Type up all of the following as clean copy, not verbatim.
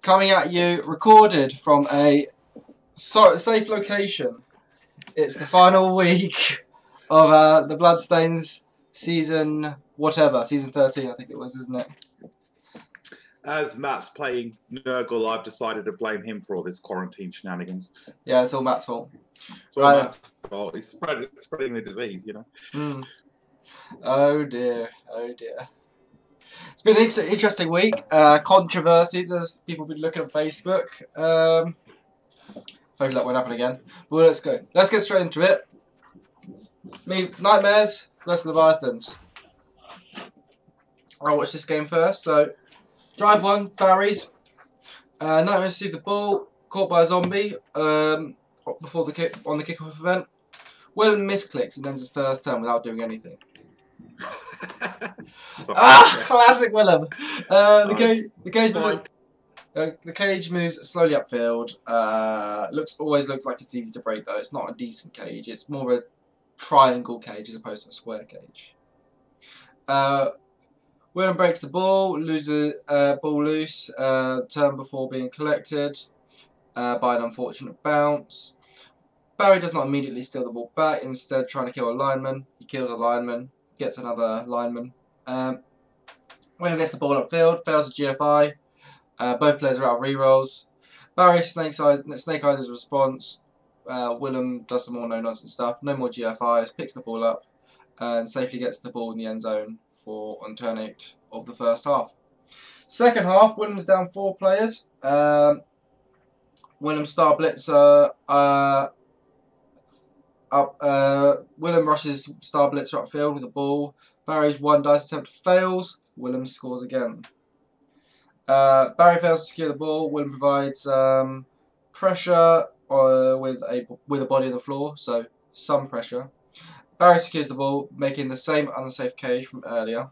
coming at you, recorded from a safe location. It's the final week of the Bloodstains season, whatever, season 13 I think it was, isn't it? As Matt's playing Nurgle, I've decided to blame him for all this quarantine shenanigans. Yeah, it's all Matt's fault. It's all Matt's fault. He's spreading the disease, you know. Oh dear, oh dear. It's been an interesting week. Controversies as people have been looking at Facebook. Hopefully that won't happen again. Well, let's go. Let's get straight into it. Nightmares versus Leviathans. I'll watch this game first. So, drive 1, Barry's. Nightmares received the ball, caught by a zombie before the kickoff event. Willem misclicks and ends his first turn without doing anything. Classic Willem. The cage moves slowly upfield. Always looks like it's easy to break though. It's not a decent cage. It's more of a triangle cage as opposed to a square cage. Willem breaks the ball, loses ball loose. Turn before being collected by an unfortunate bounce. Barry does not immediately steal the ball back. Instead, trying to kill a lineman, he kills a lineman. Gets another lineman. Willem gets the ball upfield, fails a GFI. Both players are out of rerolls. Barry snake eyes his response. Willem does some more no-nonsense stuff. No more GFIs. Picks the ball up and safely gets the ball in the end zone on turn 8 of the first half. Second half, Willem's down 4 players. Willem star blitzer Willem rushes star blitzer upfield with the ball. Barry's 1 dice attempt fails. Willem scores again. Barry fails to secure the ball. Willem provides pressure with a body on the floor, so some pressure. Barry secures the ball, making the same unsafe cage from earlier.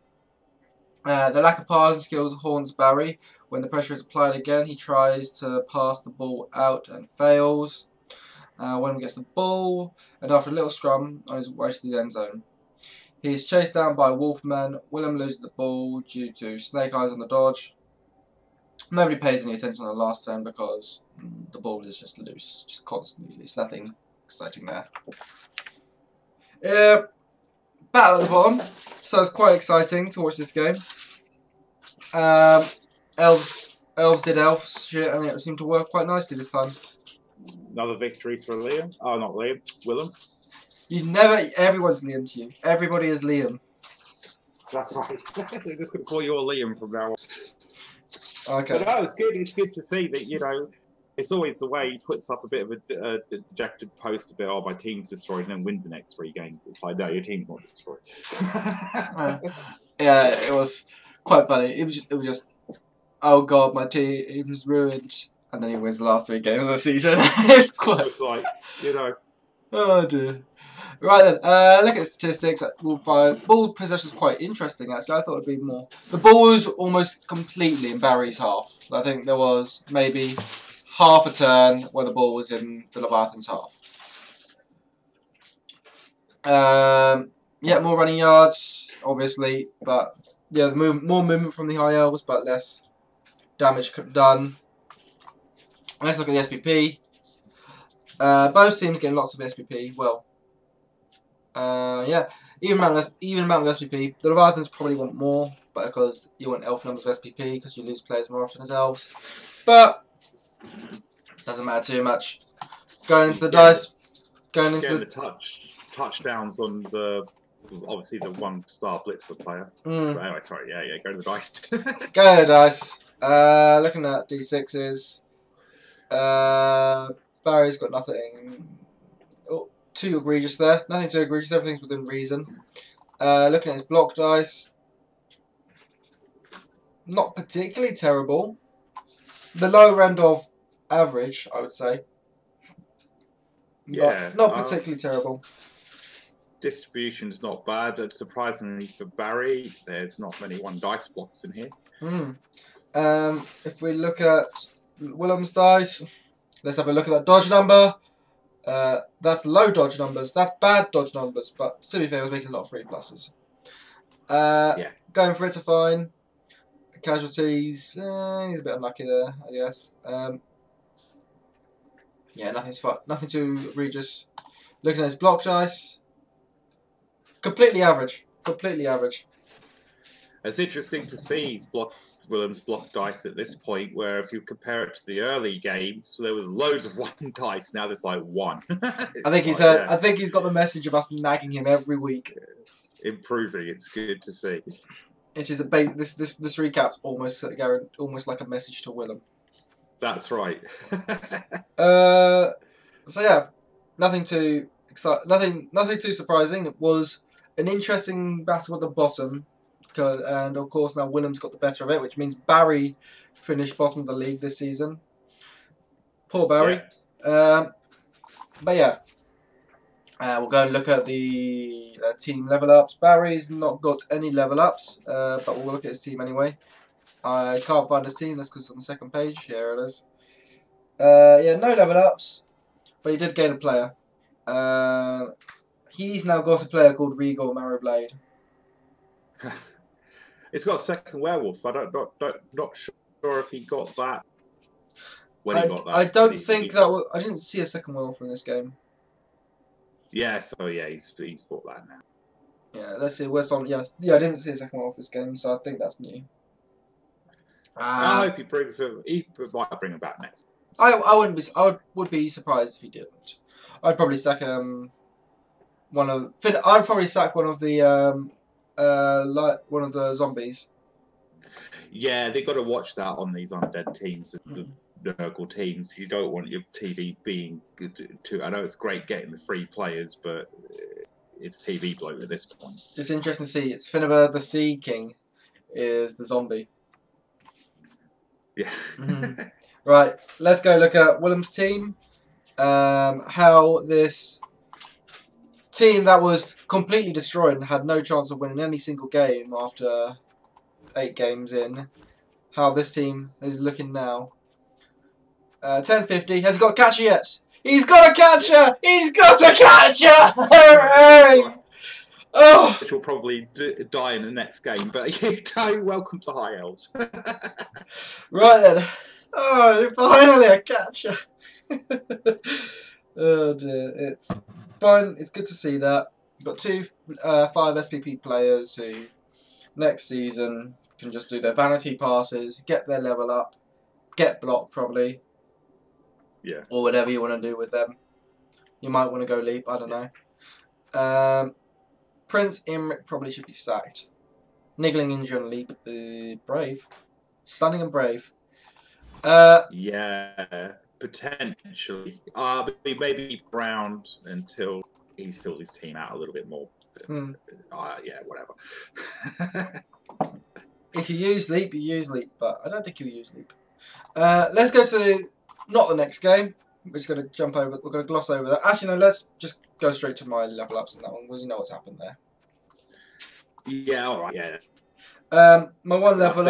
The lack of passing skills haunts Barry. When the pressure is applied again, he tries to pass the ball out and fails. Willem gets the ball, and after a little scrum on his way to the end zone, he is chased down by Wolfman. Willem loses the ball due to snake eyes on the dodge. Nobody pays any attention on the last turn because the ball is just loose, just constantly loose. Nothing exciting there. Battle at the bottom, so it's quite exciting to watch this game. Elves did elves shit, and it seemed to work quite nicely this time. Another victory for Liam. Oh, not Liam. Willem. Everyone's Liam to you. Everybody is Liam. That's right. They're just going to call you all Liam from now on. Okay. But no, it's good. It's good to see that, you know, it's always the way he puts up a bit of a dejected post a bit, oh, my team's destroyed, and then wins the next 3 games. It's like, no, your team's not destroyed. Yeah, it was quite funny. It was just, oh god, my team's ruined. And then he wins the last 3 games of the season. It's quite... It's like, you know... Oh dear. Right then, look at statistics. We'll find ball possession is quite interesting actually. I thought it'd be more. The ball was almost completely in Barry's half. I think there was maybe half a turn where the ball was in the Leviathan's half. Yeah, more running yards, obviously, but yeah, more movement from the high elves, but less damage done. Let's look at the SPP. Both teams getting lots of SPP. Well, yeah, even amount of SPP. The Leviathans probably want more, but because you want elf numbers of SPP because you lose players more often as elves. But doesn't matter too much. Going into the dice. Going into the touchdowns on the obviously the 1-star blitzer player. Anyway, sorry, yeah, go to the dice. Go to the dice. Looking at D6s. Barry's got nothing too egregious there. Nothing too egregious. Everything's within reason. Looking at his block dice. Not particularly terrible. The lower end of average, I would say. Yeah. Not particularly terrible. Distribution's not bad. And surprisingly for Barry, there's not many 1 dice blocks in here. If we look at Willem's dice, let's have a look at that dodge number. That's low dodge numbers. That's bad dodge numbers. But to be fair, I was making a lot of 3+s. Yeah. Going for it's a fine. Casualties, he's a bit unlucky there, I guess. Yeah, nothing too egregious. Looking at his block dice, completely average. Completely average. It's interesting to see Willem's block dice at this point, where if you compare it to the early games, there was loads of 1 dice. Now there's like 1. I think he's yeah. I think he's got the message of us nagging him every week. Improving. It's good to see. It is this recap's almost like a message to Willem. That's right. So yeah, nothing too surprising. It was an interesting battle at the bottom, and of course now Willem's got the better of it, which means Barry finished bottom of the league this season. Poor Barry. Yeah. But yeah, we'll go and look at the team level ups. Barry's not got any level ups, but we'll look at his team anyway. I can't find his team. That's because it's on the second page. Here it is. Yeah, no level ups, but he did gain a player. He's now got a player called Regal Marrowblade. It's got a second werewolf. Not sure if he got that. When he got that, I don't think that. I didn't see a second werewolf in this game. Yeah, so yeah, he's bought that now. Yeah, let's see. Where's on? Yes, yeah, I didn't see a second werewolf this game, so I think that's new. I hope he brings him. He might bring him back next. I wouldn't be. Would be surprised if he didn't. I'd probably sack I'd probably sack one of the one of the zombies. Yeah, they've got to watch that on these undead teams, the Nurgle teams. You don't want your TV being too. I know it's great getting the free players, but it's TV bloat at this point. It's interesting to see. It's Finnever the Sea King is the zombie. Yeah. Right, let's go look at Willem's team. How this team that was completely destroyed and had no chance of winning any single game after 8 games in, how this team is looking now. 1050. Has he got a catcher yet? He's got a catcher! He's got a catcher! Hooray! Oh. Which will probably die in the next game, but you know, welcome to High Elves. Right then. Oh, finally a catcher. Oh dear, it's fine. It's good to see that. Got 2 5 SPP players who next season can just do their vanity passes, get their level up, get blocked probably. Yeah. Or whatever you want to do with them. You might want to go leap, I don't know. Prince Imric probably should be sacked. Niggling injury on leap. Brave. Stunning and brave. Yeah, potentially. Maybe Brown until he's filled his team out a little bit more. Yeah, whatever. If you use leap, you use leap, but I don't think you'll use leap. Let's go to not the next game. We're just going to jump over. We're going to gloss over that. Actually, no. Let's just go straight to my level ups in that one, because you know what's happened there. Yeah. All right. Yeah. My one level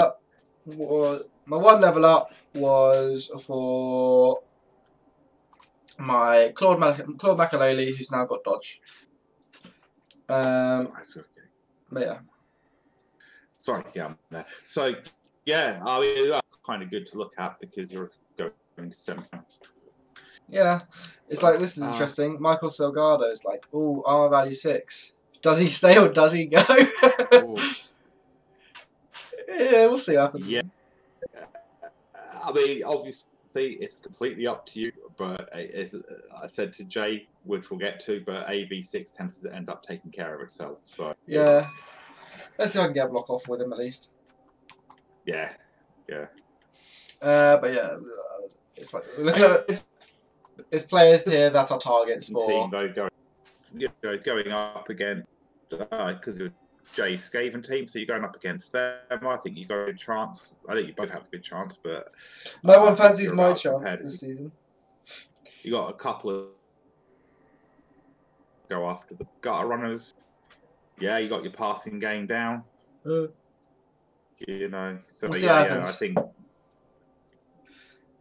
up was for my Claude Makalele, who's now got dodge. But yeah. Sorry, yeah, I'm there. So yeah, I mean, that's kind of good to look at because you're going to semi-finals. Yeah, it's like, this is interesting. Michael Salgado is like, oh, armor value 6. Does he stay or does he go? Yeah, we'll see what happens. Yeah. I mean, obviously, it's completely up to you. But I said to Jay, which we'll get to, but AV6 tends to end up taking care of itself. So yeah, let's see if I can get a block off with him at least. Yeah, yeah. But yeah, it's like, look at it. There's players here that are targets for. Team though going up against because of Jay's Skaven team, so you're going up against them. I think you got a good chance. I think you both have a good chance, but no one fancies my chance this season. You got a couple of go after the gutter runners. Yeah, you got your passing game down. You know, so we'll see yeah, what happens. I think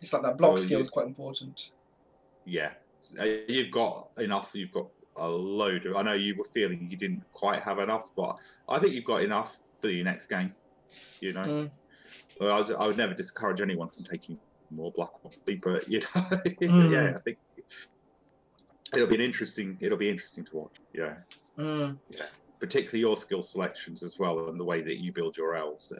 it's like that block skill is quite important. Yeah, you've got enough. You've got a load of. I know you were feeling you didn't quite have enough, but I think you've got enough for your next game. You know, Well, I would never discourage anyone from taking more black coffee, but you know, yeah, Mm. I think it'll be interesting to watch. Yeah, Mm. yeah. Particularly your skill selections as well, and the way that you build your elves.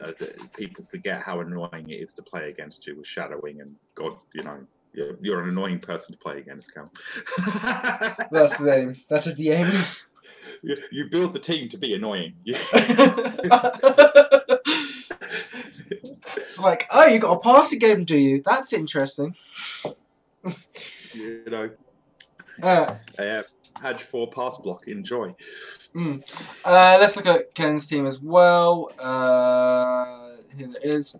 People forget how annoying it is to play against you with shadowing, and God, you know, you're an annoying person to play against, Cal. That's the aim. That is the aim. You build the team to be annoying. It's like, oh, you got a passing game, do you? That's interesting. You know, Uh, Hadge 4 pass block. Enjoy. Let's look at Ken's team as well. Here it is.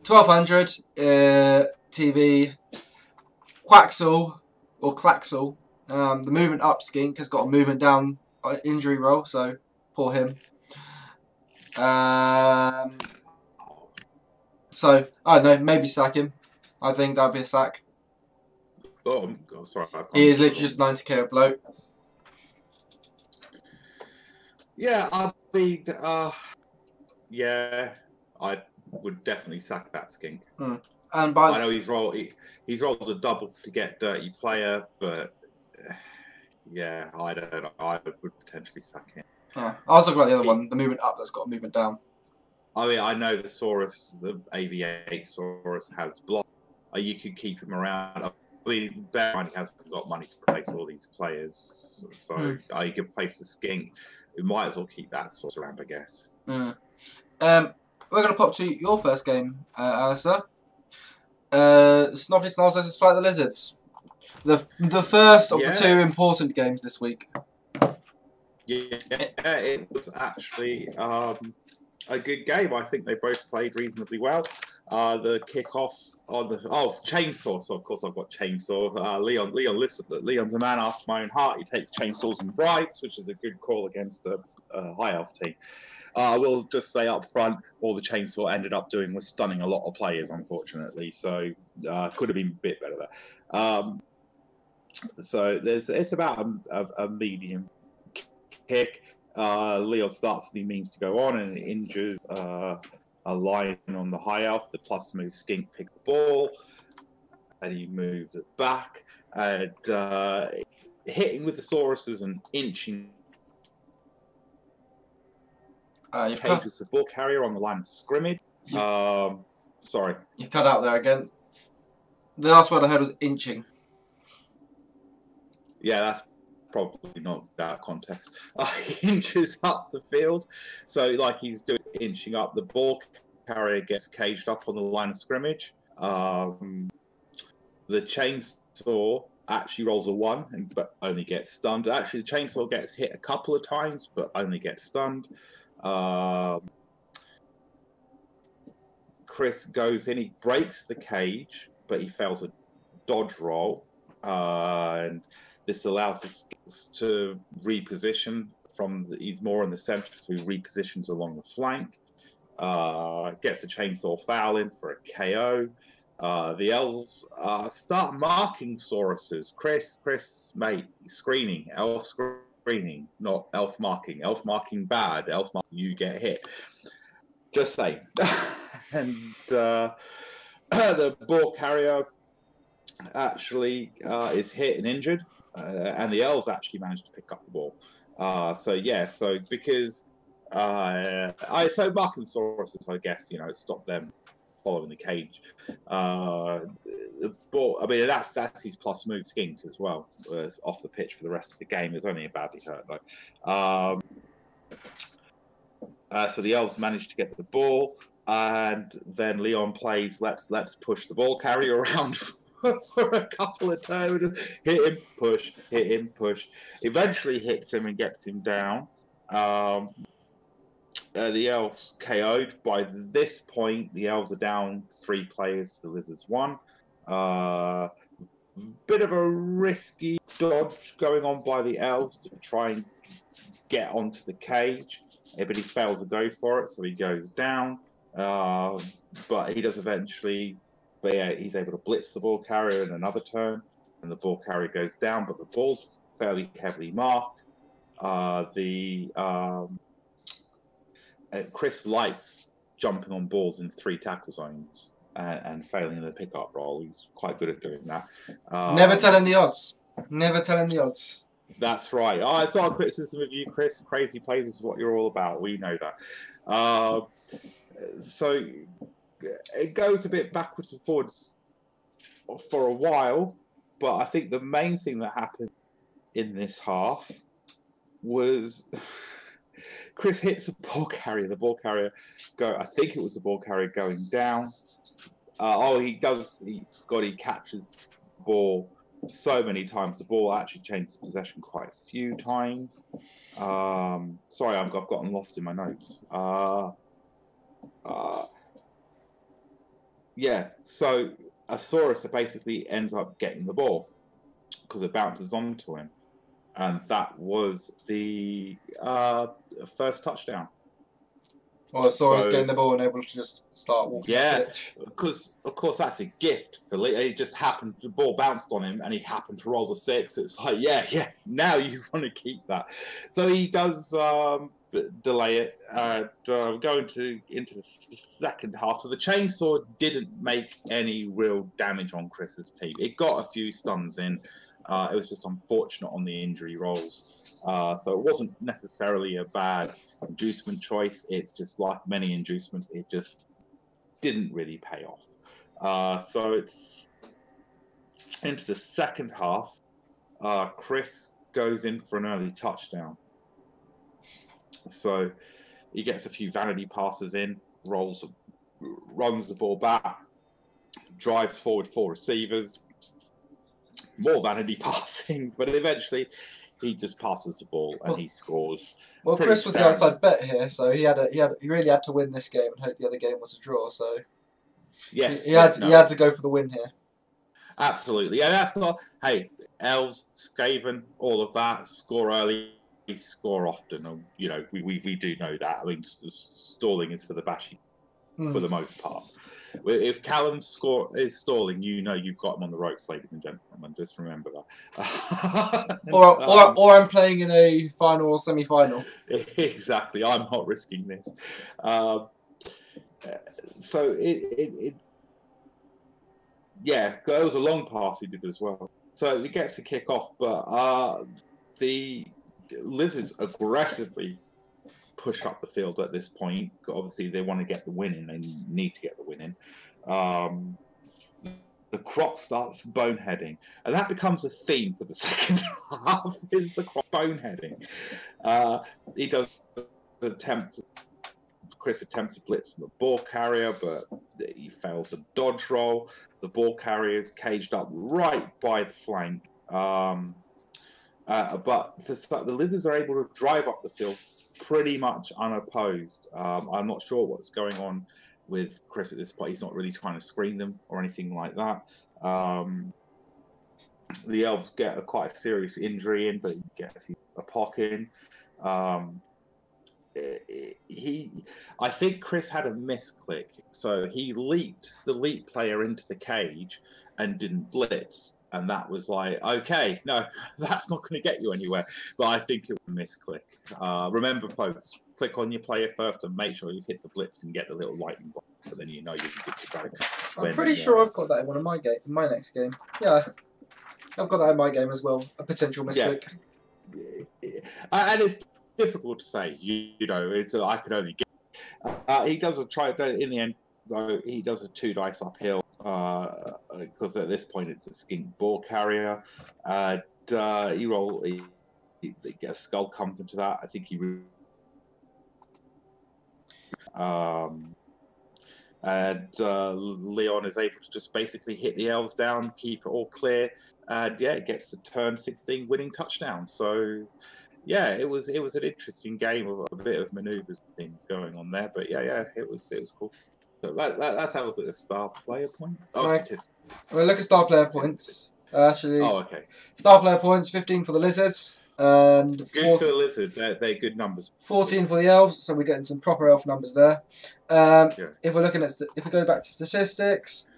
1200 TV. Quaxel or Claxel. The movement up skink has got a movement down injury roll, so poor him. So I don't know, maybe sack him. I think that'd be a sack. Oh, God, sorry. He is literally just 90k of bloat. Yeah, I'd be. Yeah, I would definitely sack that skink. And I know he's rolled a double to get dirty player, but yeah, I don't know. I would potentially sack him. Yeah, I was talking about the other one, the movement up that's got a movement down. I mean, I know the Saurus, the AV8 Saurus has block. You could keep him around. I mean, bear in mind he hasn't got money to replace all these players, so you could place the skink. We might as well keep that Saurus around, I guess. We're going to pop to your first game, Alistair. Snoppy Snarls versus Flight the Lizards. The first of the two important games this week. Yeah, it was actually a good game. I think they both played reasonably well. The kickoff on the chainsaw. So of course I've got chainsaw. Leon's a man after my own heart. He takes chainsaws and bribes, which is a good call against a high elf team. I will just say up front, all the chainsaw ended up doing was stunning a lot of players, unfortunately. So could have been a bit better there. So it's about a medium kick. Leon starts and he means to go on and injures a lion on the high elf. The plus move skink pick the ball and he moves it back and hitting with the Sauruses and inching. Cage was the ball carrier on the line of scrimmage. Sorry. You cut out there again. The last word I heard was inching. Yeah, that's probably not that context. Inches up the field. So, like he's doing inching up, the ball carrier gets caged up on the line of scrimmage. The chainsaw actually rolls a 1 but only gets stunned. Actually, the chainsaw gets hit a couple of times but only gets stunned. Chris goes in, he breaks the cage, but he fails a dodge roll. And this allows us to reposition he's more in the center, so he repositions along the flank. Gets a chainsaw foul in for a KO. The elves start marking Sauruses. Chris, mate, screening, elf screening, not elf marking. Elf marking bad, elf marking you get hit. Just saying. And the ball carrier actually is hit and injured, and the elves actually managed to pick up the ball. So because so marking Sauruses, I guess, it stopped them following the cage. The ball, I mean, that's his plus move skink as well. It's off the pitch for the rest of the game. It's only a badly hurt though. So the elves managed to get the ball, and then Leon plays let's push the ball carrier around for a couple of turns. Hit him, push, hit him, push. Eventually hits him and gets him down. The elves KO'd. By this point, the elves are down 3 players to the Lizards 1. Bit of a risky dodge going on by the elves to try and get onto the cage. But he fails to go for it, so he goes down. But he does eventually. But yeah, he's able to blitz the ball carrier in another turn, and the ball carrier goes down. But the ball's fairly heavily marked. Chris likes jumping on balls in 3 tackle zones and failing in the pick-up role. He's quite good at doing that. Never telling the odds. Never telling the odds. That's right. Oh, it's our criticism of you, Chris. Crazy plays is what you're all about. We know that. So it goes a bit backwards and forwards for a while, but I think the main thing that happened in this half was Chris hits the ball carrier. The ball carrier I think it was the ball carrier going down. He catches the ball so many times. The ball actually changes possession quite a few times. Sorry, I've gotten lost in my notes. So Asaurus basically ends up getting the ball because it bounces onto him. And that was the first touchdown. Well, Asaurus getting the ball and able to just start walking up the pitch. Because of course that's a gift for Lee. It just happened, the ball bounced on him and he happened to roll the 6. It's like, now you want to keep that. So he does delay it, going into the second half. So the chainsaw didn't make any real damage on Chris's team. It got a few stuns in. It was just unfortunate on the injury rolls. So it wasn't necessarily a bad inducement choice. It's just like many inducements, it just didn't really pay off. So it's into the second half. Chris goes in for an early touchdown. So he gets a few vanity passes in, runs the ball back, drives forward 4 receivers, more vanity passing, but eventually he just passes the ball and he scores. Well, Chris was the outside bet here, so he really had to win this game and hope the other game was a draw. So yes, he had to go for the win here. Absolutely, yeah. That's not. Hey, Elves, Skaven, all of that. Score early, score often. You know, we do know that. I mean, stalling is for the bashy for the most part. If Callum is stalling, you know you've got him on the ropes, ladies and gentlemen. Just remember that. Or I'm playing in a final or semi-final. Exactly. I'm not risking this. So it was a long pass he did as well. So he gets the kick off, but the Lizards aggressively push up the field at this point. Obviously, they want to get the win in. They need to get the win in. The Croc starts boneheading, and that becomes a theme for the second half. Is the Croc boneheading? He does Chris attempts to blitz the ball carrier, but he fails a dodge roll. The ball carrier is caged up right by the flank. But the Lizards are able to drive up the field pretty much unopposed. I'm not sure what's going on with Chris at this point. He's not really trying to screen them or anything like that. The Elves get quite a serious injury in, but he gets a pock in. I think Chris had a misclick, so he leaped the leap player into the cage and didn't blitz, and that was like, okay, no, that's not going to get you anywhere. But I think it was a misclick. Remember, folks, click on your player first and make sure you hit the blitz and get the little lightning bolt, but then you know you're good to go. I'm pretty sure I've got that in one of my my next game. Yeah, I've got that in my game as well. A potential misclick. Yeah. And it's difficult to say, you know. I could only get. He does in the end, though. He does a 2 dice uphill because at this point it's a skink ball carrier. He gets skull comes into that. I think he. Leon is able to just basically hit the Elves down, keep it all clear, and it gets a turn 16 winning touchdown. So. Yeah, it was an interesting game with a bit of manoeuvres and things going on there, but it was cool. So let's have a look at the star player point. Statistics. We'll look at star player points. Okay. Star player points: 15 for the Lizards, and good for the Lizards. They're good numbers. 14 for the Elves, so we're getting some proper elf numbers there. If we're looking at if we go back to statistics,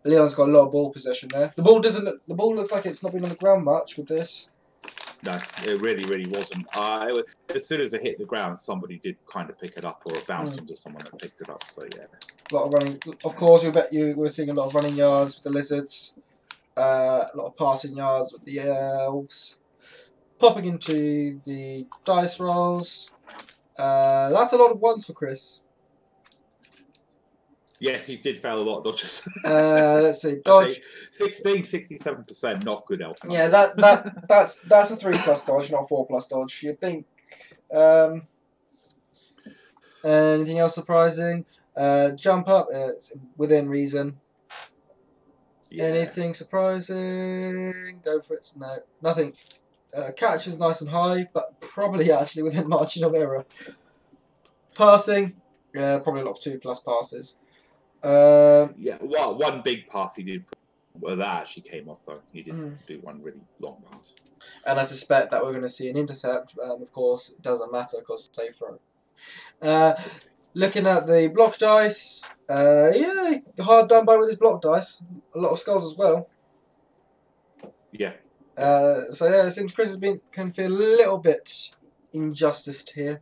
Leon's got a lot of ball possession there. The ball looks like it's not been on the ground much with this. No, it really wasn't. As soon as it hit the ground, somebody did kind of pick it up, or it bounced onto someone that picked it up. So yeah, A lot of running. Of course, we're seeing a lot of running yards with the lizards. A lot of passing yards with the elves. Popping into the dice rolls. That's a lot of ones for Chris. yes, he did fail a lot of dodges. Let's see, dodge. 67%, not good elf. Yeah, that's a 3+ dodge, not a 4+ dodge. You'd think. Anything else surprising? Jump up. It's within reason. Yeah. Anything surprising? Go for it. No, nothing. Catch is nice and high, but probably actually within margin of error. Passing, probably a lot of 2+ passes. Yeah, well, one big pass he did. Well, that actually came off though. He didn't do one really long pass. And I suspect that we're going to see an intercept, and of course it doesn't matter because safe throw. Looking at the block dice, yeah, hard done by with his block dice. A lot of skulls as well. Yeah. So yeah, it seems Chris can feel a little bit injusticed here.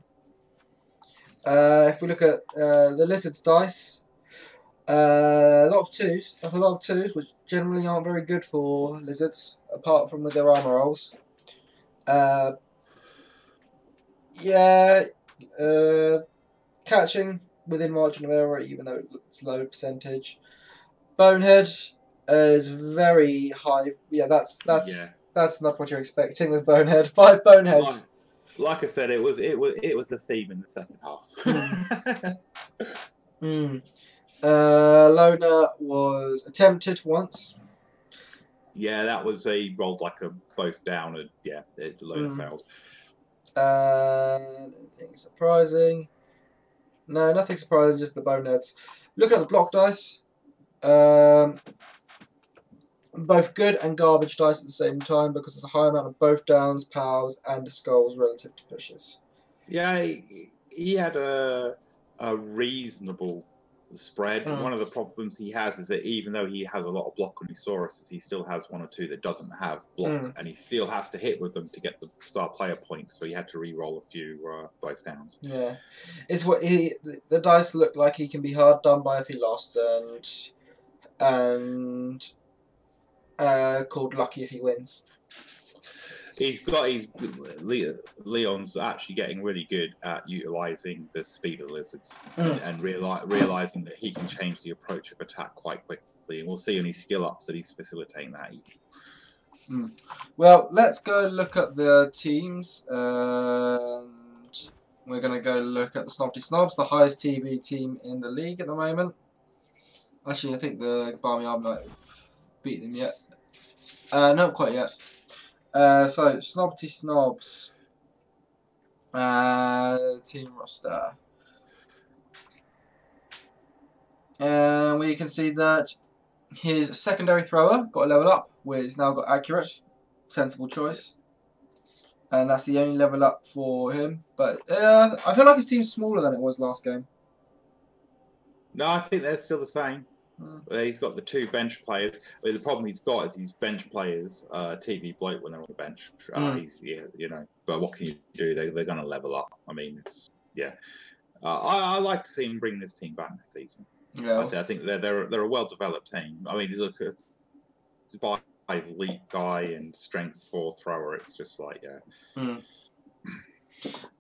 If we look at the lizard's dice, a lot of 2s. That's a lot of 2s, which generally aren't very good for lizards, apart from with their armor rolls. Yeah, catching within margin of error, even though it's low percentage. Bonehead is very high. Yeah, that's not what you're expecting with Bonehead. 5 boneheads. Like I said, it was the theme in the second half. Loner was attempted once. Yeah, that was rolled like a both down, and yeah, the Loner failed. Anything surprising? No, nothing surprising. Just the boneheads. Looking at the block dice. Both good and garbage dice at the same time because there's a high amount of both downs, pals, and skulls relative to pushes. Yeah, he had a reasonable spread. One of the problems he has is that even though he has a lot of block on his Sauruses, he still has 1 or 2 that doesn't have block, and he still has to hit with them to get the star player points. So he had to re-roll a few both downs. Yeah, it's what the dice look like. He can be hard done by if he lost, and called lucky if he wins. Leon's actually getting really good at utilising the speed of the lizards and realising that he can change the approach of attack quite quickly, and we'll see in his skill ups that he's facilitating that. Well, let's go look at the teams, and we're going to go look at the Snobby Snobs, the highest TV team in the league at the moment. Actually, I think the Barnyard might have beat them yet. Not quite yet. So, Snobby Snobs team roster. And we can see that his secondary thrower got a level up, where he's now got accurate. Sensible choice. And that's the only level up for him. But I feel like his team's smaller than it was last game. No, I think they're still the same. He's got the 2 bench players. The problem he's got is his bench players TV bloat when they're on the bench. But what can you do? They're going to level up. I mean, I like to see him bring this team back next season. Yeah, I think they're a well developed team. I mean, you look at by elite guy and strength 4 thrower. It's just like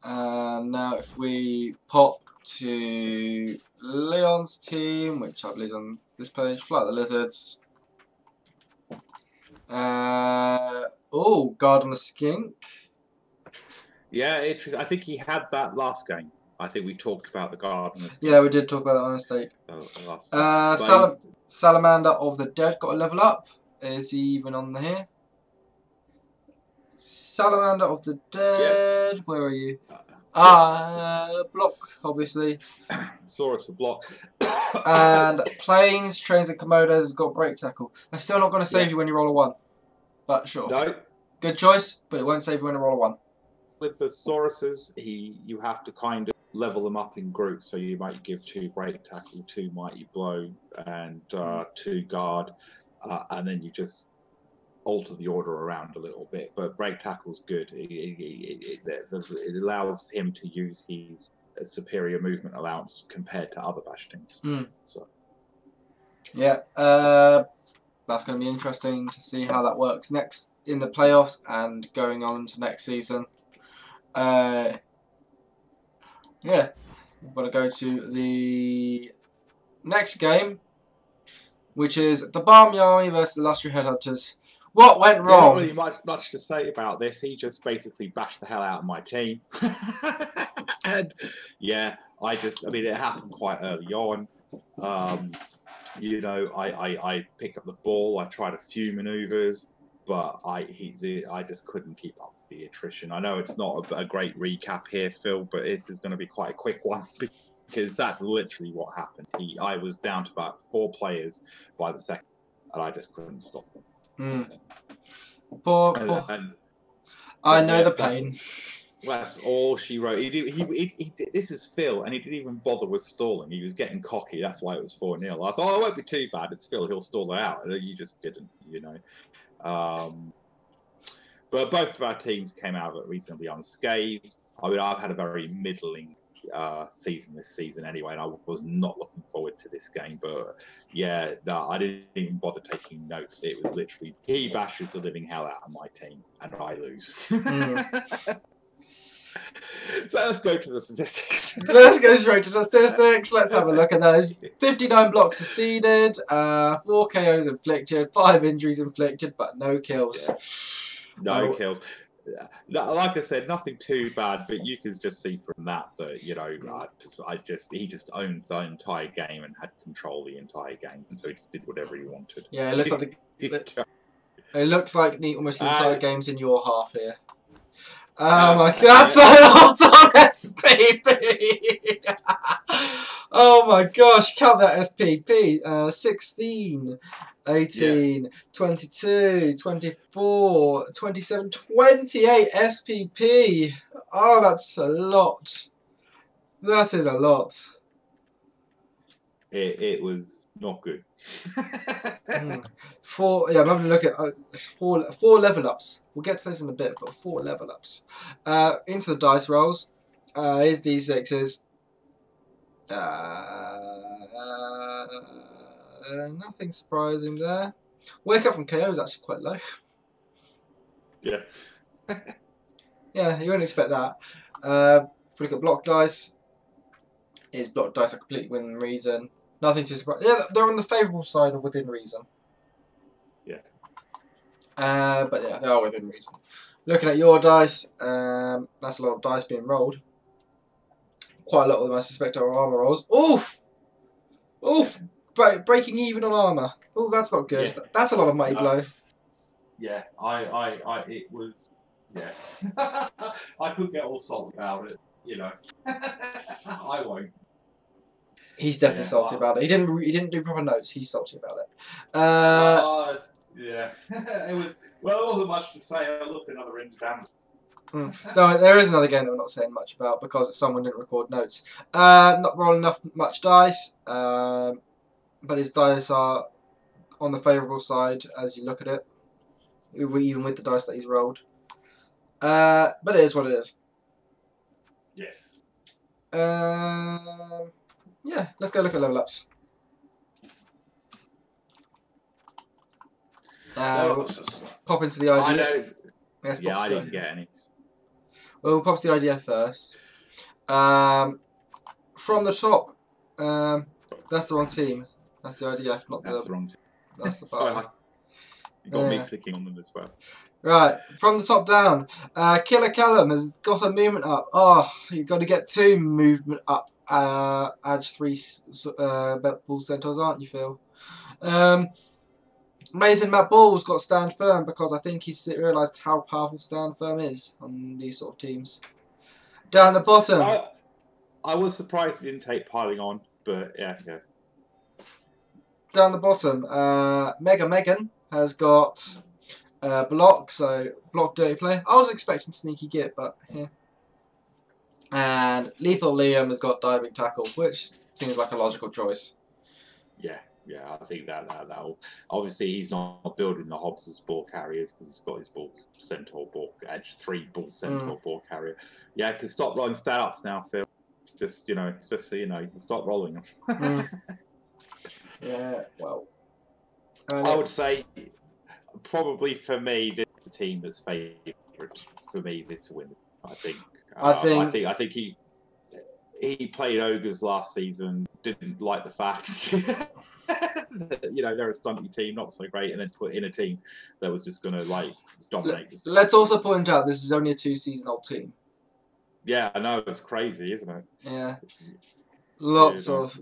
now if we pop to Leon's team, which I believe on this page, Flight of the Lizards. Guard on a Skink. Yeah, I think he had that last game. I think we talked about the guard on the Skink. Yeah, we did talk about that on mistake. Salamander of the Dead got a level up. Is he even on here? Salamander of the Dead. Yep. Where are you? Block, obviously. Saurus for block. And Planes, Trains, and Komodos got break tackle. They're still not going to save you when you roll a 1. But sure. No. Good choice, but it won't save you when you roll a 1. With the Sauruses, you have to kind of level them up in groups. So you might give 2 break tackle, 2 mighty blow, and 2 guard. And then you just alter the order around a little bit. But break tackle's good. It allows him to use his superior movement allowance compared to other bash teams. So yeah, that's going to be interesting to see how that works next in the playoffs and going on to next season. Yeah, we've got to go to the next game, which is the Barmy Army versus the Lustrous Headhunters. What went wrong? Not really much to say about this. He just basically bashed the hell out of my team. And yeah, I mean, it happened quite early on. You know, I picked up the ball. I tried a few manoeuvres, but I just couldn't keep up with the attrition. I know it's not a great recap here, Phil, but it is going to be quite a quick one because that's literally what happened. I was down to about 4 players by the second, and I just couldn't stop them. I know the pain. That's all she wrote. This is Phil, and he didn't even bother with stalling. He was getting cocky. That's why it was 4-0. I thought, oh, it won't be too bad. It's Phil. He'll stall it out. And you just didn't, you know. But both of our teams came out of it reasonably unscathed. I mean, I've had a very middling season this season anyway, and I was not looking forward to this game. But yeah, no, I didn't even bother taking notes. It was literally he bashes the living hell out of my team, and I lose. So let's go to the statistics. Let's go straight to the statistics. Let's have a look at those. 59 blocks succeeded, 4 KOs inflicted, 5 injuries inflicted, but no kills. Yeah. No kills. Like I said, nothing too bad, but you can just see from that you know, he just owned the entire game and had control the entire game, and so he just did whatever he wanted. Yeah, it looks like almost the entire game's in your half here. Oh my god, that's a lot on SPP! Oh my gosh, count that SPP. 16, 18, 22, 24, 27, 28 SPP. Oh, that's a lot. That is a lot. It was not good. I'm having a look at 4 level ups. We'll get to those in a bit, but 4 level ups. Into the dice rolls. Here's D6s. Nothing surprising there. Wake up from KO is actually quite low. Yeah. Yeah, you wouldn't expect that. If we look at block dice, is block dice are completely within reason. Nothing too surprising. Yeah, they're on the favourable side of within reason. Yeah. But yeah, they are within reason. Looking at your dice, that's a lot of dice being rolled. Quite a lot of them, I suspect, are armour rolls. Oof! Oof! Breaking even on armour. Oh, that's not good. Yeah. That's a lot of mighty blow. Yeah, it was, yeah. I could get all salty about it, you know. I won't. He's definitely salty about it. He didn't do proper notes. He's salty about it. Yeah. It was. Well, there wasn't much to say. Look, another end damage. So there is another game that we're not saying much about because someone didn't record notes. Not rolling much dice, but his dice are on the favourable side as you look at it, even with the dice that he's rolled. But it is what it is. Yes. Yeah, let's go look at level ups. Pop into the idea. I know. Yes, yeah, I didn't get any. Well, we'll pop to the idea first. From the top, that's the wrong team. That's the IDF, not that's the wrong team. That's the Sorry, you got me clicking on them as well. Right, from the top down, Killer Callum has got a movement up. Oh, you've got to get 2 movement up. Add 3 bull centaurs, aren't you, Phil? Amazing Matt Ball's got stand firm because I think he's realised how powerful stand firm is on these sort of teams. Down the bottom. I was surprised he didn't take piling on, but yeah. Down the bottom, Megan has got block, so block dirty play. I was expecting sneaky git, but yeah. And Lethal Liam has got diving tackle, which seems like a logical choice. Yeah. Yeah, I think that'll obviously he's not building the Hobbs' ball carriers because he's got his ball centaur ball edge 3 ball centaur ball carrier. Yeah, I can stop rolling stats now, Phil. Just just so you know, you can stop rolling them. Yeah, well, I would say probably for me the team that's favourite for me to win. I think. I think he played ogres last season. Didn't like the fact. They're a stunty team, not so great, and then put in a team that was just going to like dominate the season. Let's also point out this is only a 2-season-old team. Yeah, I know, it's crazy, isn't it? Yeah, lots of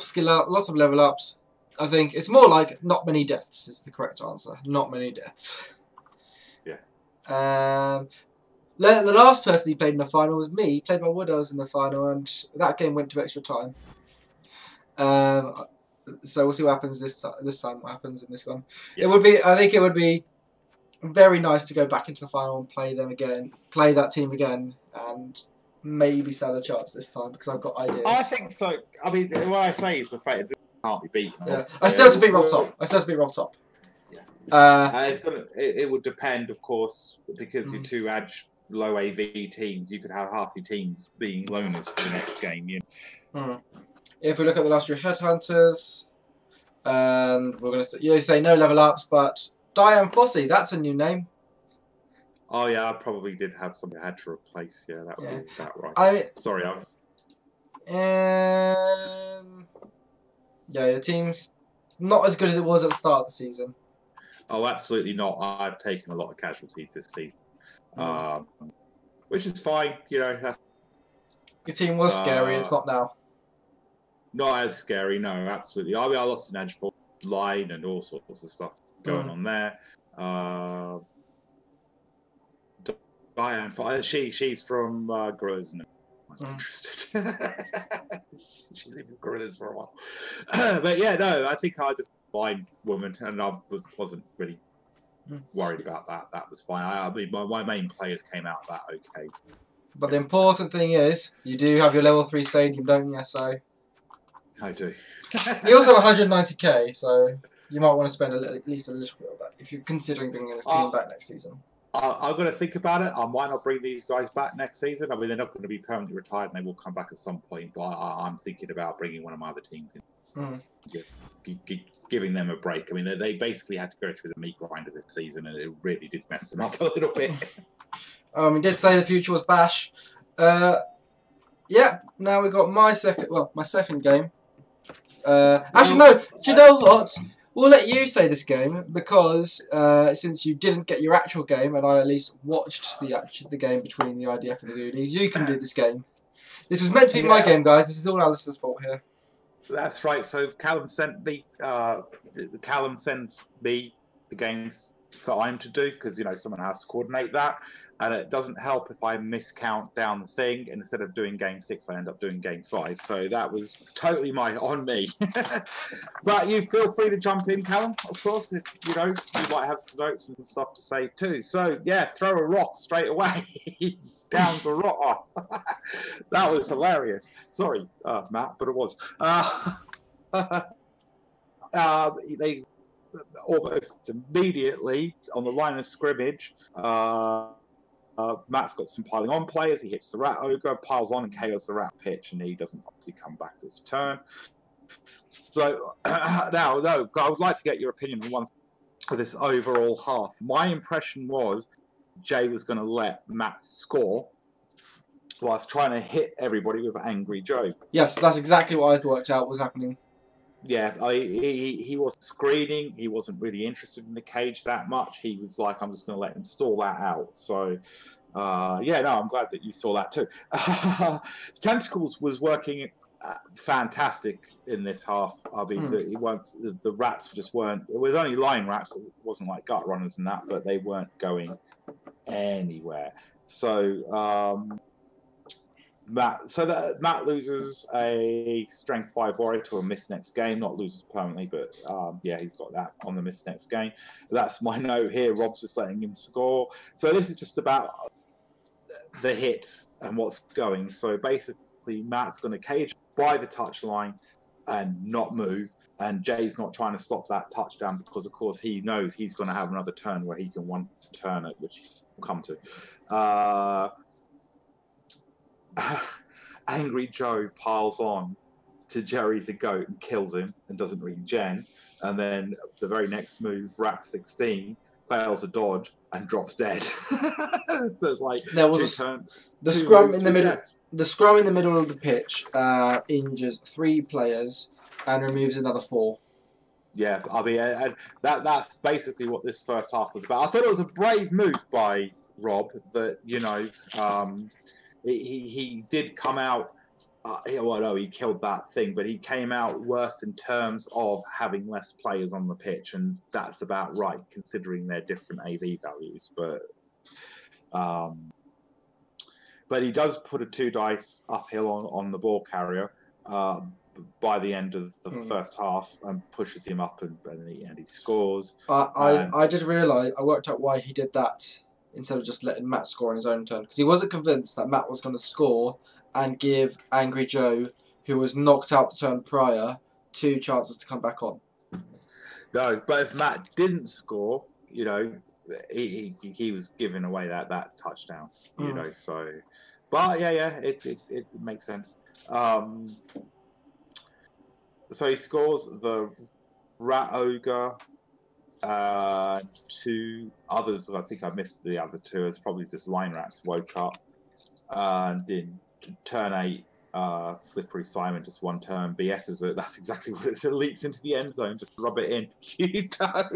skill up, lots of level ups. I think it's more like not many deaths is the correct answer. Not many deaths. Yeah. The last person he played in the final was me. He played my Wood Elves in the final, and that game went to extra time. So we'll see what happens this time. What happens in this one? Yeah. I think it would be very nice to go back into the final and play them again, play that team again, and maybe stand a chance this time because I've got ideas. I think so. I mean, what I say is the fact that it can't be beaten. Yeah, I still have to beat Rob Top. Yeah. It would depend, of course, because your 2 low AV teams, you could have half your teams being loners for the next game. If we look at the last 3 headhunters, and we're going to say no level ups, but Diane Fossey, that's a new name. Oh yeah, I probably did have something I had to replace. Yeah, that would be that right. Sorry, your team's not as good as it was at the start of the season. Oh, absolutely not. I've taken a lot of casualties this season, which is fine. Your team was scary. It's not now. Not as scary, no, absolutely. I lost an edge for line and all sorts of stuff going on there. Diane, she's from Gorillas, and I'm interested. She lived with Gorillas for a while, but yeah, no, I think I just blind woman, and I wasn't really worried about that. That was fine. I mean, my main players came out that okay. So. But the important thing is, you do have your level 3 stadium, don't you? So. I do. You also have 190k, so you might want to spend at least a little bit of that if you're considering bringing this team back next season. I've got to think about it. I might not bring these guys back next season. I mean, they're not going to be permanently retired, and they will come back at some point. But I'm thinking about bringing one of my other teams in, giving them a break. I mean, they basically had to go through the meat grinder this season, and it really did mess them up a little bit. He did say the future was Bash. Yeah. Now we've got my second game. Actually, no. Do you know what? We'll let you say this game because since you didn't get your actual game, and I at least watched the game between the IDF and the Goonies, you can do this game. This was meant to be my game, guys. This is all Alistair's fault here. That's right. So Callum sent me. Callum sends me the games that I'm to do because someone has to coordinate that, and it doesn't help if I miscount down the thing. And instead of doing game 6, I end up doing game 5. So that was totally on me. But you feel free to jump in, Callum. Of course, if you might have some notes and stuff to say too. So yeah, throw a rock straight away. Down to rock. That was hilarious. Sorry, Matt, but it was. They almost immediately on the line of scrimmage. Matt's got some piling on players. He hits the rat ogre, piles on and KOs the rat pitch, and he doesn't obviously come back this turn. So now, though, I would like to get your opinion on one for this overall half. My impression was Jay was going to let Matt score whilst trying to hit everybody with Angry Joe. Yes, that's exactly what I worked out was happening. Yeah, he wasn't screening. He wasn't really interested in the cage that much. He was like, I'm just going to let him stall that out. So, yeah, no, I'm glad that you saw that too. Tentacles was working fantastic in this half. I mean, the rats just weren't. It was only line rats. It wasn't like gut runners and that, but they weren't going anywhere. So, Matt loses a strength 5 warrior to a miss next game. Not loses permanently, but yeah, he's got that on the miss next game. That's my note here. Rob's just letting him score. So this is just about the hits and what's going. So basically, Matt's going to cage by the touchline. and not move. And Jay's not trying to stop that touchdown because, of course, he knows he's going to have another turn where he can one turn it, which we'll come to. Angry Joe piles on to Jerry the Goat and kills him and doesn't regen. And then the very next move, Rat 16 fails a dodge and drops dead. So it's like there was the scrum in the middle. Deaths. The scrum in the middle of the pitch injures 3 players and removes another 4. Yeah, I mean, that's basically what this first half was about. I thought it was a brave move by Rob that, you know, he did come out. Well, no, he killed that thing, but he came out worse in terms of having less players on the pitch, and that's about right considering their different AV values. But he does put a 2 dice uphill on the ball carrier by the end of the first half and pushes him up, and he scores. I did realise, I worked out why he did that instead of just letting Matt score on his own turn, because he wasn't convinced that Matt was going to score and give Angry Joe, who was knocked out the turn prior, 2 chances to come back on. No, but if Matt didn't score, you know, he was giving away that touchdown, you know. So, but yeah, it makes sense. So he scores the Rat Ogre. 2 others, I think I missed the other 2. It's probably just Line Rats woke up. And in turn 8, Slippery Simon just 1 turn BS's it. That's exactly what it is. It leaks into the end zone. Just rub it in. You know.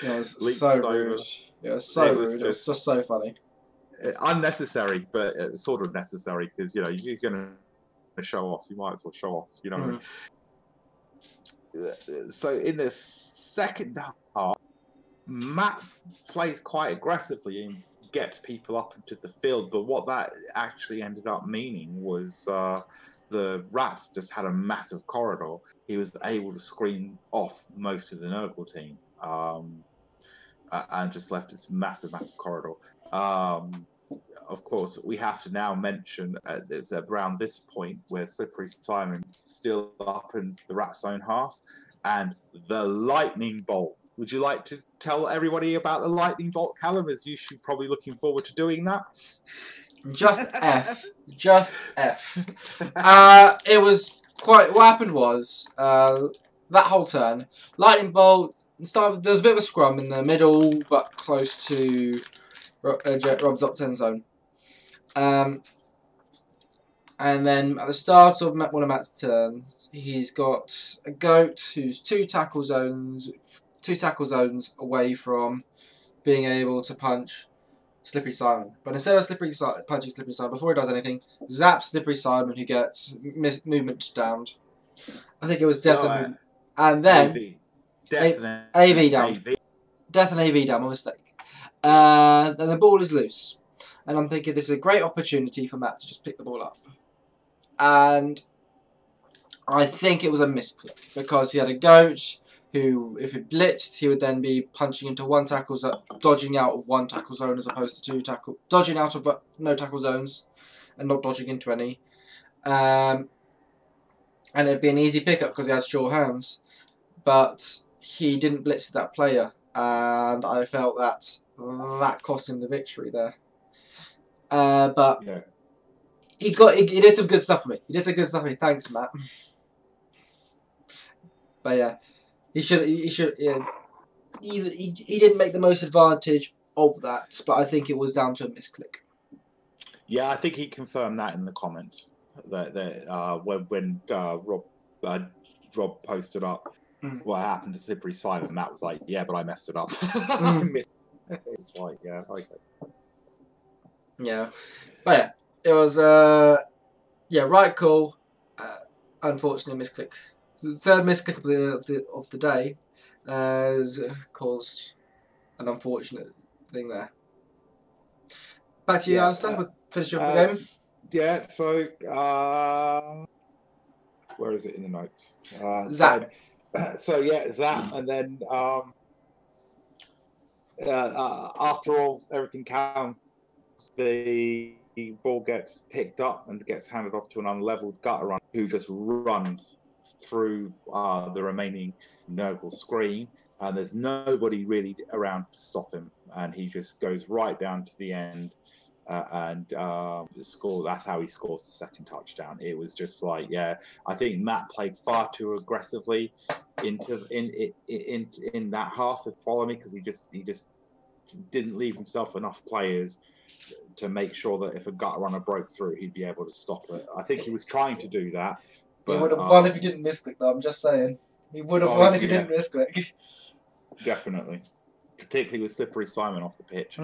Yeah, it was so rude. Yeah, it was so rude. It was just so funny. Unnecessary, but sort of necessary, because, you know, you're going to show off. You might as well show off. You know. So in the second half, Matt plays quite aggressively and gets people up into the field, but what that actually ended up meaning was the Rats just had a massive corridor. He was able to screen off most of the Nurgle team and just left this massive corridor. Of course, we have to now mention it's around this point where Slippery Simon still up in the Rat's own half, and the lightning bolt. Would you like to tell everybody about the lightning bolt, Callum, as you should probably looking forward to doing that? Just F. Just F. It was quite... What happened was, that whole turn, lightning bolt, there was a bit of a scrum in the middle, but close to Rob's up 10 zone. And then at the start of one of Matt's turns, he's got a goat who's 2 tackle zones away from being able to punch Slippery Simon. But instead of punching Slippery Simon, before he does anything, zaps Slippery Simon, who gets movement downed. I think it was death and then AV down. Death and AV down, my mistake. Then the ball is loose. And I'm thinking this is a great opportunity for Matt to just pick the ball up. And I think it was a misclick, because he had a goat who, if it blitzed, he would then be punching into dodging out of 1 tackle zone as opposed to 2 dodging out of no tackle zones and not dodging into any. And it'd be an easy pickup because he has sure hands. But he didn't blitz that player, and I felt that cost him the victory there. But yeah. He did some good stuff for me. Thanks, Matt. But yeah, he didn't make the most advantage of that, but I think it was down to a misclick. Yeah, I think he confirmed that in the comments that when Rob posted up what happened to Slippery Simon, Matt was like, "Yeah, but I messed it up." It's like, yeah, okay. Yeah, but yeah, it was right call. Unfortunately, misclick. The 3rd misclick of the day has caused an unfortunate thing there. Back to you, Alistair, with finish off the game. Yeah, so where is it in the notes? Zap. So yeah, Zap, and then after all, everything counts. The ball gets picked up and gets handed off to an unleveled gutter runner who just runs through the remaining Nurgle screen, and there's nobody really around to stop him, and he just goes right down to the end and score. That's how he scores the second touchdown. It was just like, yeah, I think Matt played far too aggressively in that half. If follow me, because he just didn't leave himself enough players to make sure that if a gut runner broke through, he'd be able to stop it. I think he was trying to do that. But, he would have won if he didn't misclick, though. I'm just saying. He would have won if he didn't misclick. Definitely. Particularly with Slippery Simon off the pitch.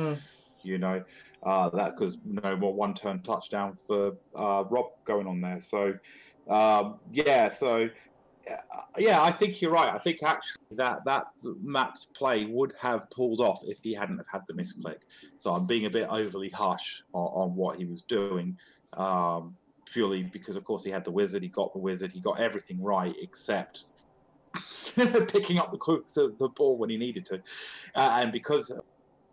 You know, that because no more one-turn touchdown for Rob going on there. So, yeah, I think you're right. I think actually that Matt's play would have pulled off if he hadn't have had the misclick. So I'm being a bit overly harsh on what he was doing, purely because, of course, he had the wizard. He got the wizard. He got everything right except picking up the ball when he needed to, and because of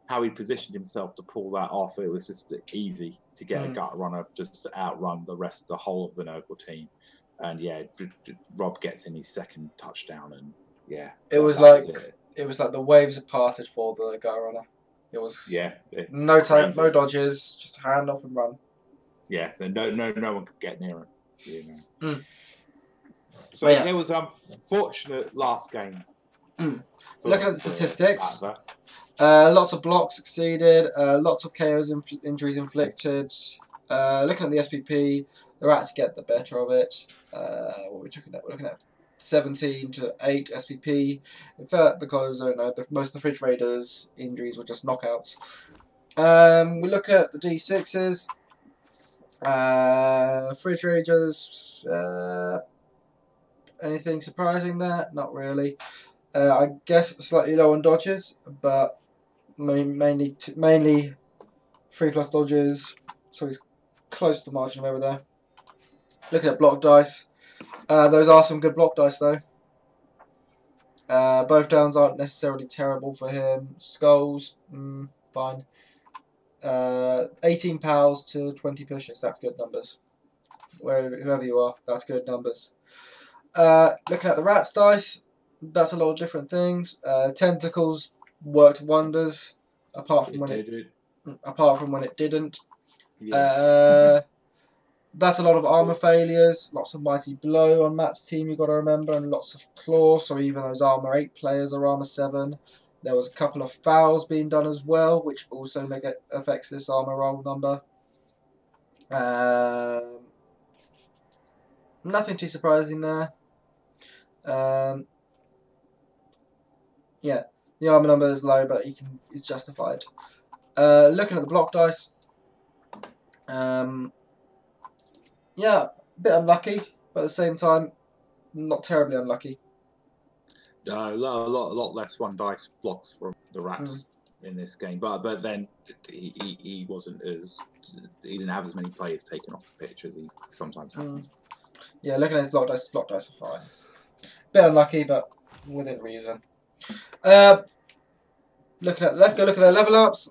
how he positioned himself to pull that off, it was just easy to get a gut runner just to outrun the whole of the Nurgle team. And yeah, Rob gets in his second touchdown, and yeah, it was like the waves had parted for the gut runner. It was no time, no dodges, just hand off and run. Yeah, no one could get near him. You know. So it was unfortunate last game. Looking at the statistics, lots of blocks succeeded, lots of KOs, injuries inflicted. Looking at the SPP, the Rats get the better of it. What we're looking at 17 to 8 SPP. In fact, because most of the Fridge Raiders' injuries were just knockouts. We look at the D6s. Fridge Raiders. Anything surprising there? Not really. I guess slightly low on dodges, but mainly 3+ dodges, so he's close to the margin of error there. Looking at block dice, those are some good block dice though. Both downs aren't necessarily terrible for him. Skulls, fine. 18 pals to 20 pushes, that's good numbers. Whoever you are, that's good numbers. Looking at the Rats dice, that's a lot of different things. Tentacles worked wonders, apart from when it didn't. Yeah. That's a lot of armor failures, lots of mighty blow on Matt's team, you've got to remember, and lots of claw. So even those armor 8 players are armor 7. There was a couple of fouls being done as well, which also affects this armor roll number. Nothing too surprising there. Yeah, the armor number is low, but it's justified. Looking at the block dice, yeah, a bit unlucky, but at the same time, not terribly unlucky. A lot less one dice blocks from the Rats in this game, but then he didn't have as many players taken off the pitch as he sometimes happens. Yeah, looking at his block dice are fine. Bit unlucky, but within reason. Let's go look at their level ups.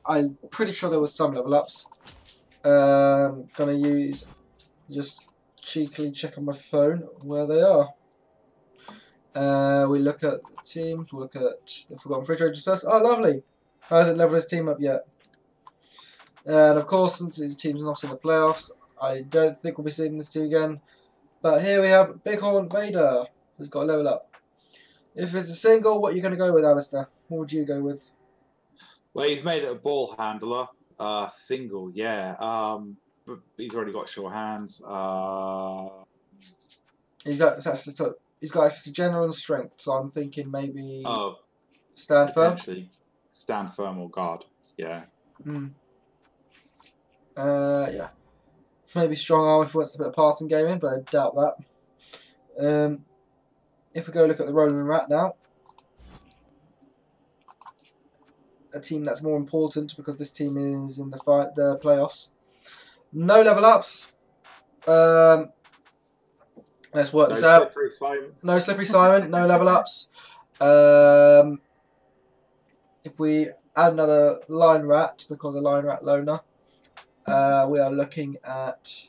I'm pretty sure there was some level ups. Gonna just cheekily check on my phone where they are. We look at the teams. We'll look at the Forgotten Fridge Raiders first. Oh, lovely. Hasn't leveled his team up yet. And of course, since his team's not in the playoffs, I don't think we'll be seeing this team again. But here we have Bighorn Vader, who's got a level up. If it's a single, what are you going to go with, Alistair? What would you go with? Well, he's made it a ball handler. Single, yeah. But he's already got sure hands. He's got access to general and strength, so I'm thinking maybe stand firm. Stand firm or guard, yeah. Yeah. Maybe strong arm if he wants a bit of passing game in, but I doubt that. If we go look at the Roland Rat now, a team that's more important because this team is in the playoffs. No level ups. Let's work this out. No Slippery Simon, no level ups. If we add another Line Rat, because a Line Rat loner, we are looking at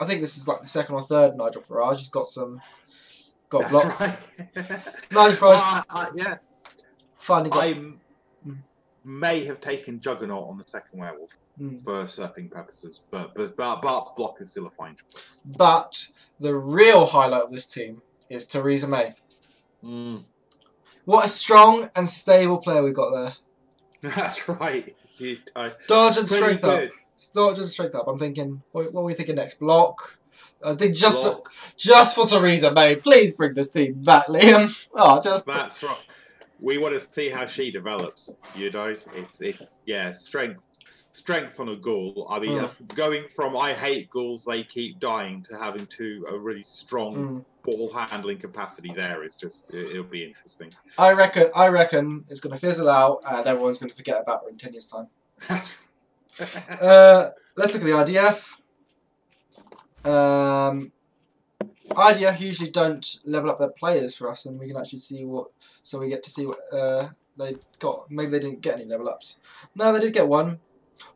I think this is like the second or third Nigel Farage. He's got That's blocked. right. Nigel Farage. Yeah. Finally got. I may have taken Juggernaut on the second werewolf for surfing purposes, but block is still a fine choice. But the real highlight of this team is Theresa May. What a strong and stable player we got there. That's right. Dodge and strength up. Dodge and strength up. I'm thinking, what are we thinking next? Block. I think just for Theresa May, please bring this team back, Liam. Oh, That's right. We want to see how she develops. You know, it's strength on a ghoul. I mean, going from I hate ghouls, they keep dying, to having a really strong ball handling capacity there is just it'll be interesting. I reckon it's going to fizzle out and everyone's going to forget about her in 10 years' time. Let's look at the IDF. IDF usually don't level up their players for us, and we can actually see what. So we get to see what they got. Maybe they didn't get any level ups. No, they did get one.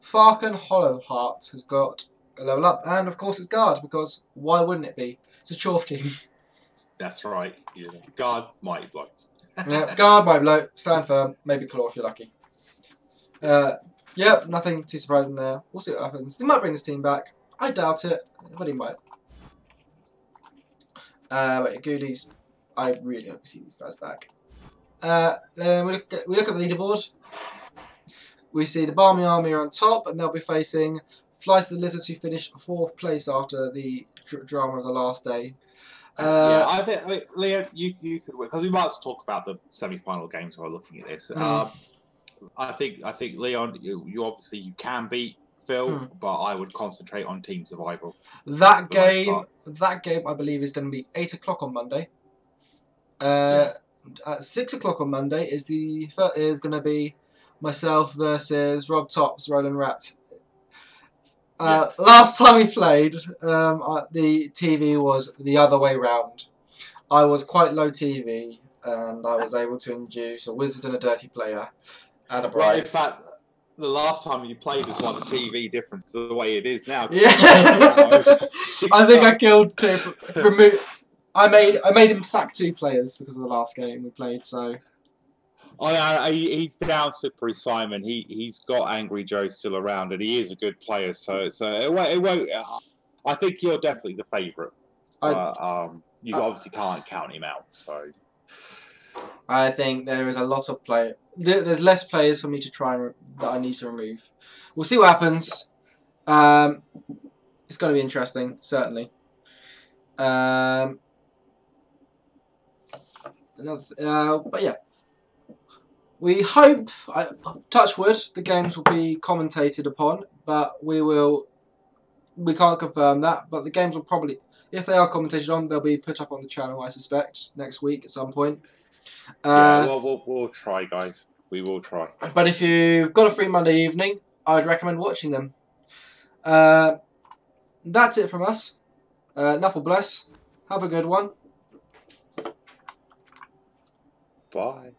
Farken Hollowheart has got a level up, and of course it's guard, because why wouldn't it be? It's a Chorf team. That's right. Yeah. Guard, mighty blow. Yeah, guard, mighty blow. Stand firm. Maybe claw if you're lucky. Yep, nothing too surprising there. We'll see what happens. They might bring this team back. I doubt it, but he might. Wait, Goodies. I really hope we see these guys back. Then we look at the leaderboard. We see the Barmy Army are on top, and they'll be facing Flight of the Lizards, who finished 4th place after the drama of the last day. Yeah, I think Leo, you could win, because we might talk about the semi-final games while looking at this. I think Leon, you obviously can beat Phil, but I would concentrate on team survival. That game, I believe, is going to be 8 o'clock on Monday. At 6 o'clock on Monday is going to be myself versus Rob Tops, Roland Rat. Last time we played, the TV was the other way round. I was quite low TV, and I was able to induce a wizard and a dirty player, and a bribe. Well, in fact, the last time you played was like the TV difference to the way it is now. Yeah, I think I killed 2. I made him sack 2 players because of the last game we played. So. He's down slippery Simon. He's got Angry Joe still around, and he is a good player. So it won't. I think you're definitely the favourite. You obviously can't count him out. So I think there is a lot of play. There's less players for me to try that I need to remove. We'll see what happens. It's going to be interesting, certainly. But yeah. We hope, touch wood, the games will be commentated upon, but we can't confirm that, but the games will probably, if they are commentated on, they'll be put up on the channel, I suspect, next week at some point. Yeah, we'll try, guys. We will try. But if you've got a free Monday evening, I'd recommend watching them. That's it from us. Nuffle bless. Have a good one. Bye.